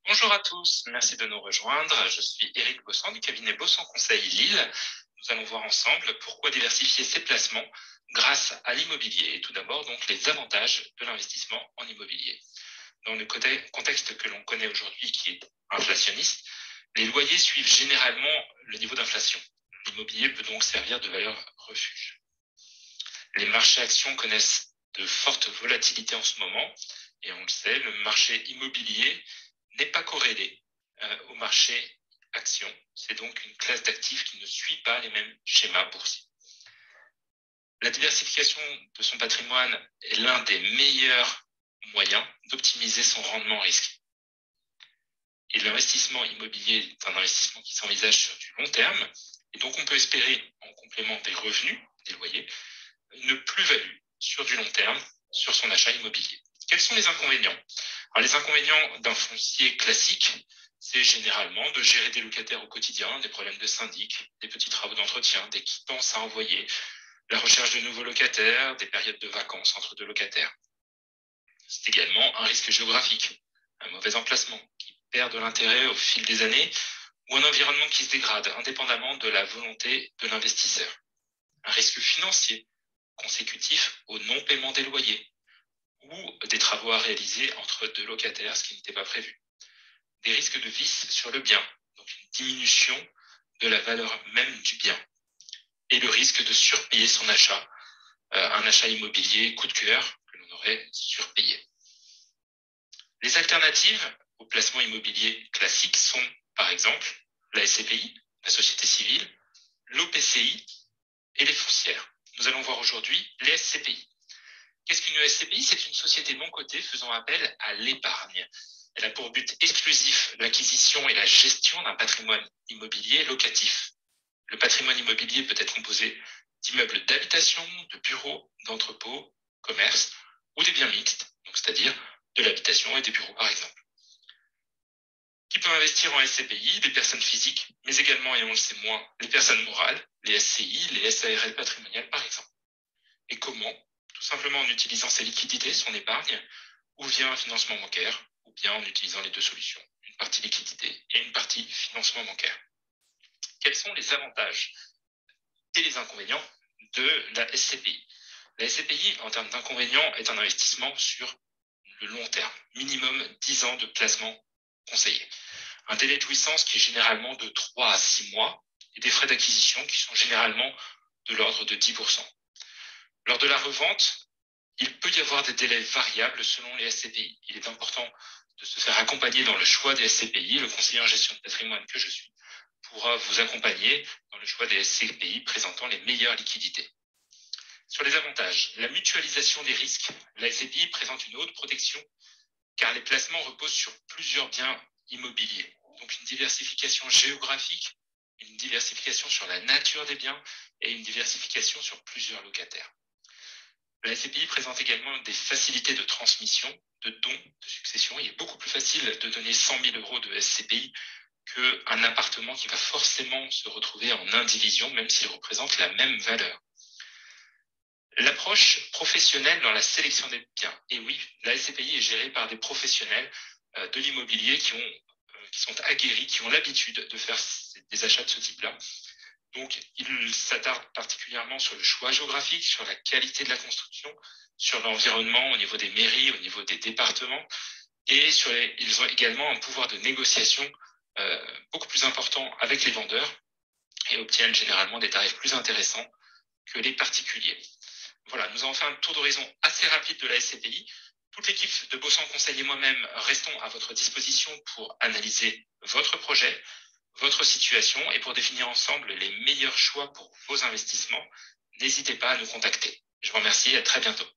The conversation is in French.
Bonjour à tous, merci de nous rejoindre. Je suis Éric Bossan du cabinet Bossan Conseil Lille. Nous allons voir ensemble pourquoi diversifier ses placements grâce à l'immobilier. Et tout d'abord, donc, les avantages de l'investissement en immobilier. Dans le contexte que l'on connaît aujourd'hui, qui est inflationniste, les loyers suivent généralement le niveau d'inflation. L'immobilier peut donc servir de valeur refuge. Les marchés actions connaissent de fortes volatilités en ce moment, et on le sait, le marché immobilier n'est pas corrélé au marché action. C'est donc une classe d'actifs qui ne suit pas les mêmes schémas boursiers. La diversification de son patrimoine est l'un des meilleurs moyens d'optimiser son rendement risque. Et l'investissement immobilier est un investissement qui s'envisage sur du long terme, et donc on peut espérer, en complément des revenus, des loyers, une plus-value sur du long terme sur son achat immobilier. Quels sont les inconvénients? Alors, les inconvénients d'un foncier classique, c'est généralement de gérer des locataires au quotidien, des problèmes de syndic, des petits travaux d'entretien, des quittances à envoyer, la recherche de nouveaux locataires, des périodes de vacances entre deux locataires. C'est également un risque géographique, un mauvais emplacement qui perd de l'intérêt au fil des années ou un environnement qui se dégrade indépendamment de la volonté de l'investisseur. Un risque financier consécutif au non-paiement des loyers ou des travaux à réaliser entre deux locataires, ce qui n'était pas prévu. Des risques de vice sur le bien, donc une diminution de la valeur même du bien, et le risque de surpayer son achat, un achat immobilier coup de cœur que l'on aurait surpayé. Les alternatives au placement immobilier classique sont, par exemple, la SCPI, la société civile, l'OPCI et les foncières. Nous allons voir aujourd'hui les SCPI. Qu'est-ce qu'une SCPI? C'est une société non cotée faisant appel à l'épargne. Elle a pour but exclusif l'acquisition et la gestion d'un patrimoine immobilier locatif. Le patrimoine immobilier peut être composé d'immeubles d'habitation, de bureaux, d'entrepôts, commerces ou des biens mixtes, c'est-à-dire de l'habitation et des bureaux par exemple. Qui peut investir en SCPI? Des personnes physiques, mais également, et on le sait moins, les personnes morales, les SCI, les SARL patrimoniales par exemple. Et comment? Tout simplement en utilisant ses liquidités, son épargne, ou via un financement bancaire, ou bien en utilisant les deux solutions, une partie liquidité et une partie financement bancaire. Quels sont les avantages et les inconvénients de la SCPI? La SCPI, en termes d'inconvénients, est un investissement sur le long terme, minimum 10 ans de placement conseillé. Un délai de jouissance qui est généralement de 3 à 6 mois, et des frais d'acquisition qui sont généralement de l'ordre de 10%. Lors de la revente, il peut y avoir des délais variables selon les SCPI. Il est important de se faire accompagner dans le choix des SCPI. Le conseiller en gestion de patrimoine que je suis pourra vous accompagner dans le choix des SCPI présentant les meilleures liquidités. Sur les avantages, la mutualisation des risques. La SCPI présente une haute protection car les placements reposent sur plusieurs biens immobiliers. Donc une diversification géographique, une diversification sur la nature des biens et une diversification sur plusieurs locataires. La SCPI présente également des facilités de transmission, de dons, de succession. Il est beaucoup plus facile de donner 100 000 euros de SCPI qu'un appartement qui va forcément se retrouver en indivision, même s'il représente la même valeur. L'approche professionnelle dans la sélection des biens. Et oui, la SCPI est gérée par des professionnels de l'immobilier qui sont aguerris, qui ont l'habitude de faire des achats de ce type-là. Donc, il s'attarde particulièrement sur le choix géographique, sur la qualité de la construction, sur l'environnement au niveau des mairies, au niveau des départements, et ils ont également un pouvoir de négociation beaucoup plus important avec les vendeurs et obtiennent généralement des tarifs plus intéressants que les particuliers. Voilà, nous avons fait un tour d'horizon assez rapide de la SCPI. Toute l'équipe de Bossan Conseil et moi-même restons à votre disposition pour analyser votre projet, votre situation et pour définir ensemble les meilleurs choix pour vos investissements. N'hésitez pas à nous contacter. Je vous remercie et à très bientôt.